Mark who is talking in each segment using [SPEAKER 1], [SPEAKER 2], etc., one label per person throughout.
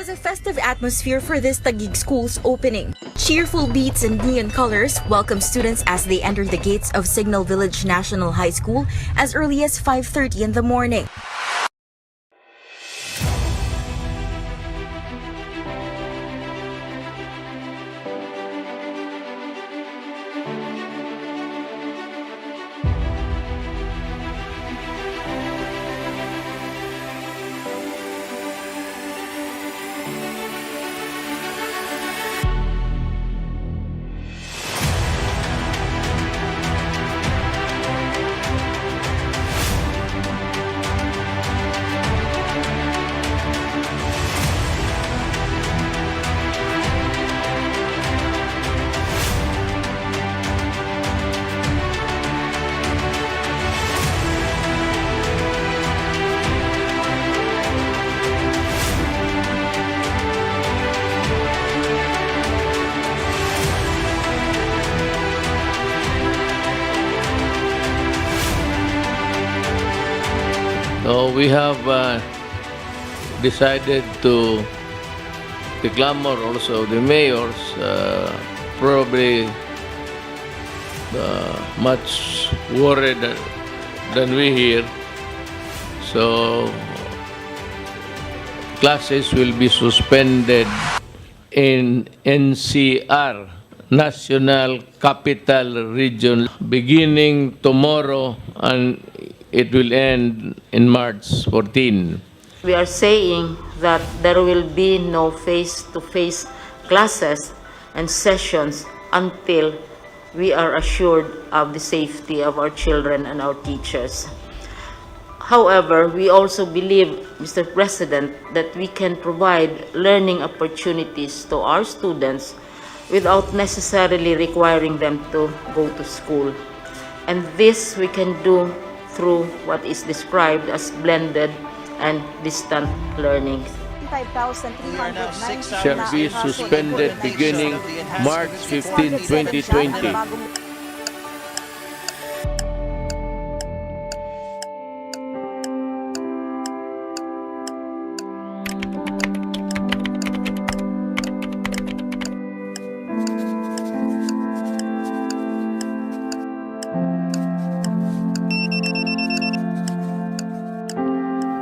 [SPEAKER 1] was a festive atmosphere for this Taguig School's opening. Cheerful beats and neon colors welcome students as they enter the gates of Signal Village National High School as early as 5:30 in the morning.
[SPEAKER 2] So we have decided to the clamor also the mayors, probably much worried than we here. So classes will be suspended in NCR, National Capital Region, beginning tomorrow, and it will end in March 14.
[SPEAKER 3] We are saying that there will be no face-to-face classes and sessions until we are assured of the safety of our children and our teachers. However, we also believe, Mr. President, that we can provide learning opportunities to our students without necessarily requiring them to go to school. And this we can do through what is described as blended and distant learning.
[SPEAKER 2] Shall be suspended beginning March 15, 2020.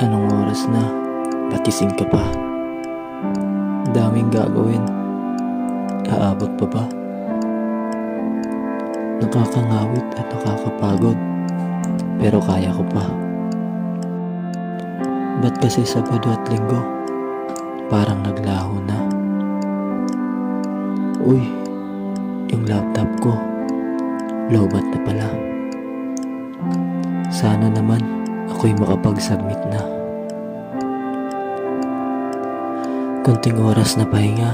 [SPEAKER 4] Anong oras na? Patising ka pa. Daming gagawin. Aabot pa ba? Nakakangawit at nakakapagod. Pero kaya ko pa. Ba't kasi Sabado at Linggo? Parang naglaho na. Uy, yung laptop ko. Lobat na pala. Sana naman ako'y makapag-submit na. Kunting oras na pahinga,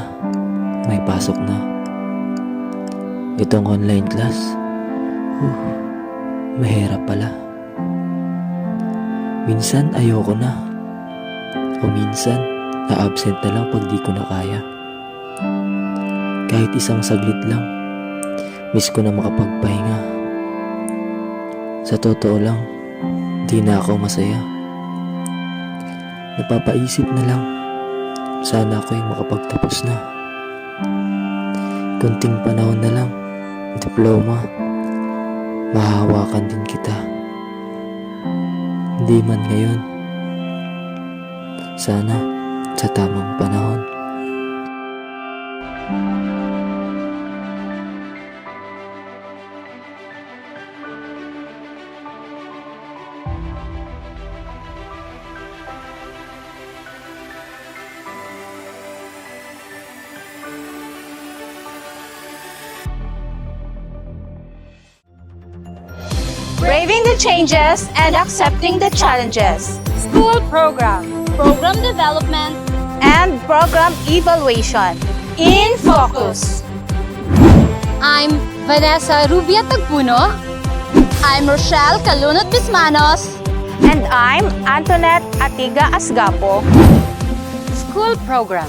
[SPEAKER 4] may pasok na. Itong online class, mahirap pala. Minsan ayoko na, o minsan na-absent na lang pag di ko na kaya. Kahit isang saglit lang, miss ko na makapagpahinga. Sa totoo lang, di na ako masaya. Napapaisip na lang, sana ako'y makapagtapos na. Kunting panahon na lang, diploma, mahahawakan din kita. Hindi man ngayon, sana sa tamang panahon.
[SPEAKER 5] Braving the changes and accepting the challenges.
[SPEAKER 6] School program, program development,
[SPEAKER 5] And program evaluation.
[SPEAKER 6] in focus. I'm Vanessa Rubia Tagpuno.
[SPEAKER 5] I'm Rochelle Calunot Bismanos. And I'm Antoinette Atiga Asgapo.
[SPEAKER 6] School program.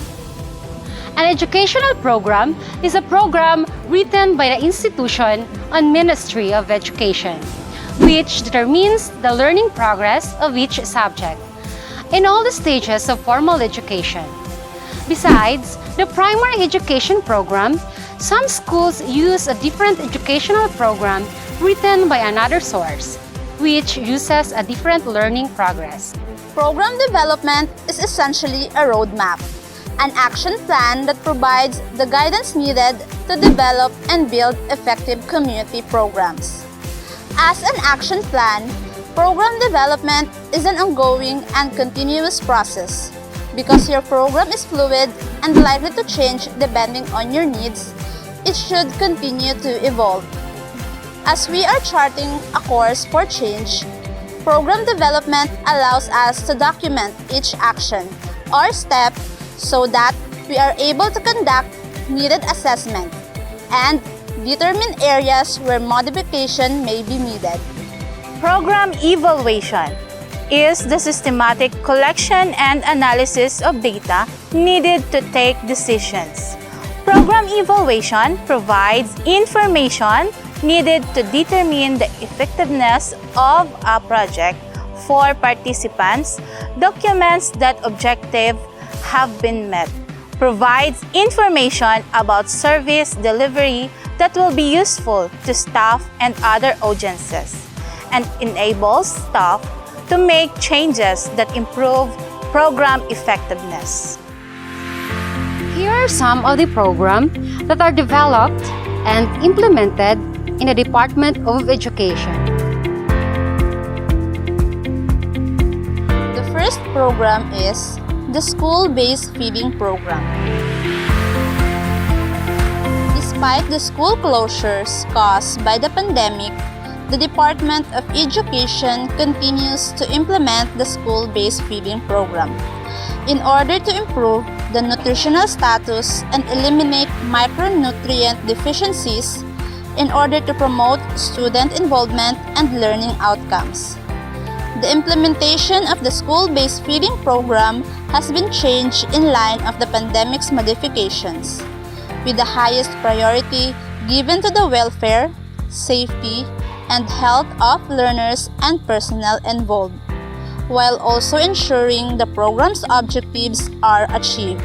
[SPEAKER 6] An educational program is a program written by the institution on Ministry of Education, which determines the learning progress of each subject in all the stages of formal education. Besides the primary education program, some schools use a different educational program written by another source, which uses a different learning progress.
[SPEAKER 5] Program development is essentially a roadmap, an action plan that provides the guidance needed to develop and build effective community programs. As an action plan, program development is an ongoing and continuous process. Because your program is fluid and likely to change depending on your needs, it should continue to evolve. As we are charting a course for change, program development allows us to document each action or step so that we are able to conduct needed assessment and determine areas where modification may be needed.
[SPEAKER 7] Program evaluation is the systematic collection and analysis of data needed to take decisions. Program evaluation provides information needed to determine the effectiveness of a project for participants, documents that objectives have been met, provides information about service delivery that will be useful to staff and other audiences, and enables staff to make changes that improve program effectiveness.
[SPEAKER 6] Here are some of the programs that are developed and implemented in the Department of Education.
[SPEAKER 5] The first program is the School-Based Feeding Program. Despite the school closures caused by the pandemic, the Department of Education continues to implement the School-Based Feeding Program in order to improve the nutritional status and eliminate micronutrient deficiencies in order to promote student involvement and learning outcomes. The implementation of the School-Based Feeding Program has been changed in line of the pandemic's modifications, with the highest priority given to the welfare, safety, and health of learners and personnel involved, while also ensuring the program's objectives are achieved.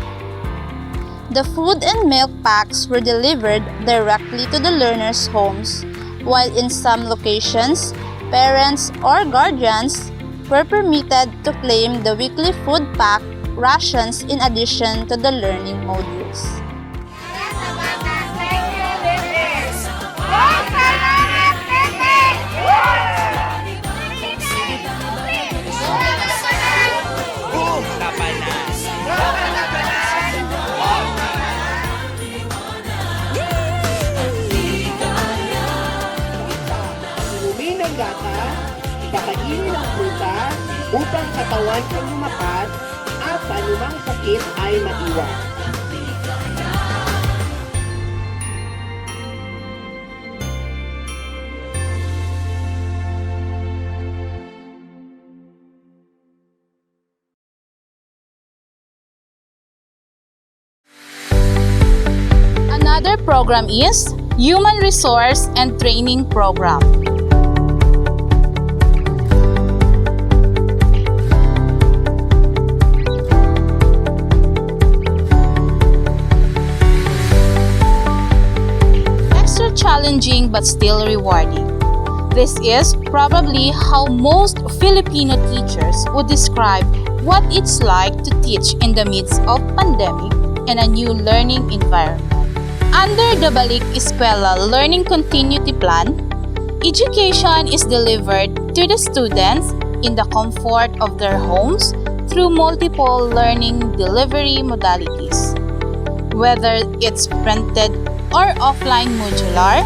[SPEAKER 5] The food and milk packs were delivered directly to the learners' homes, while in some locations, parents or guardians were permitted to claim the weekly food pack rations in addition to the learning modules.
[SPEAKER 8] Inumin ng gata, ipakainin ng prutas upang katawan ay lumakas at anumang sakit ay maiwas.
[SPEAKER 7] Another program is Human Resource and Training Program. Extra challenging but still rewarding. This is probably how most Filipino teachers would describe what it's like to teach in the midst of pandemic and a new learning environment. Under the Balik Eskwela Learning Continuity Plan, education is delivered to the students in the comfort of their homes through multiple learning delivery modalities. Whether it's printed or offline modular,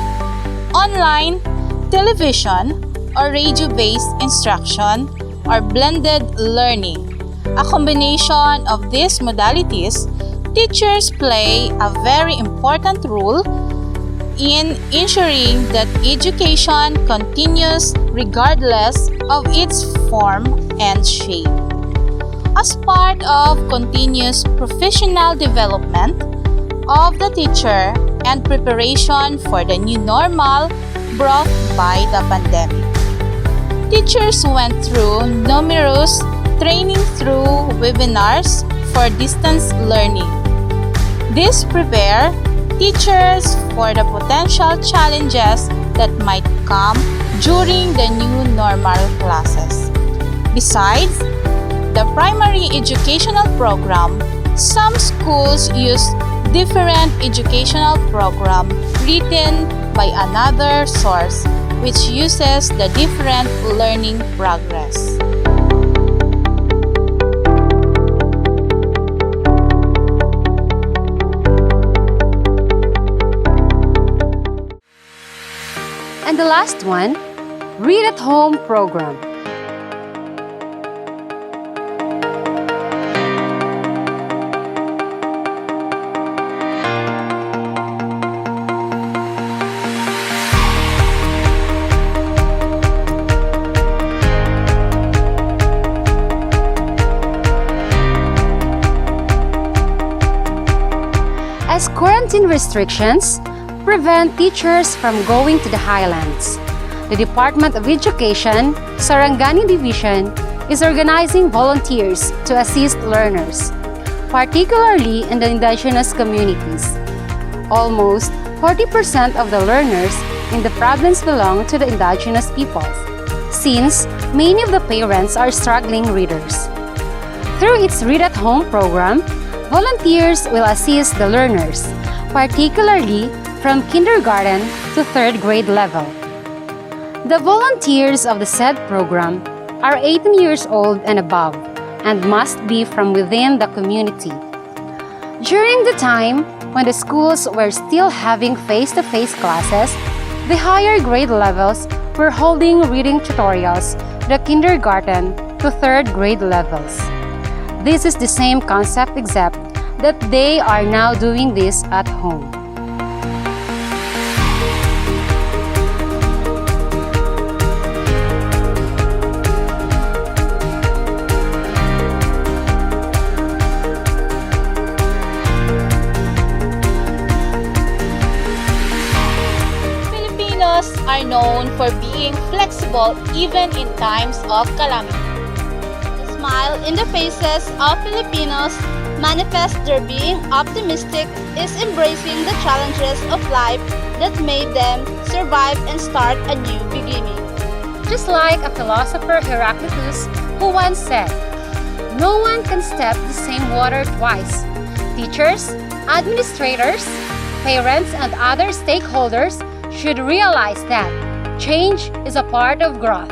[SPEAKER 7] online, television, or radio-based instruction, or blended learning. A combination of these modalities, teachers play a very important role in ensuring that education continues regardless of its form and shape. As part of continuous professional development of the teacher and preparation for the new normal brought by the pandemic, teachers went through numerous training through webinars for distance learning, This prepare teachers for the potential challenges that might come during the new normal classes. Besides the primary educational program, some schools use different educational program written by another source which uses the different learning progress.
[SPEAKER 6] And the last one, Read at Home program. As quarantine restrictions prevent teachers from going to the highlands, the Department of Education, Sarangani Division, is organizing volunteers to assist learners, particularly in the indigenous communities. Almost 40% of the learners in the province belong to the indigenous peoples, since many of the parents are struggling readers. Through its Read at Home program, volunteers will assist the learners, particularly from kindergarten to 3rd grade level. The volunteers of the said program are 18 years old and above and must be from within the community. During the time when the schools were still having face-to-face classes, the higher grade levels were holding reading tutorials to the kindergarten to 3rd grade levels. This is the same concept except that they are now doing this at home.
[SPEAKER 7] Filipinos are known for being flexible even in times of calamity.
[SPEAKER 5] The smile in the faces of Filipinos manifest their being optimistic is embracing the challenges of life that made them survive and start a new beginning.
[SPEAKER 6] Just like a philosopher Heraclitus who once said, "No one can step the same water twice." Teachers, administrators, parents, and other stakeholders should realize that change is a part of growth.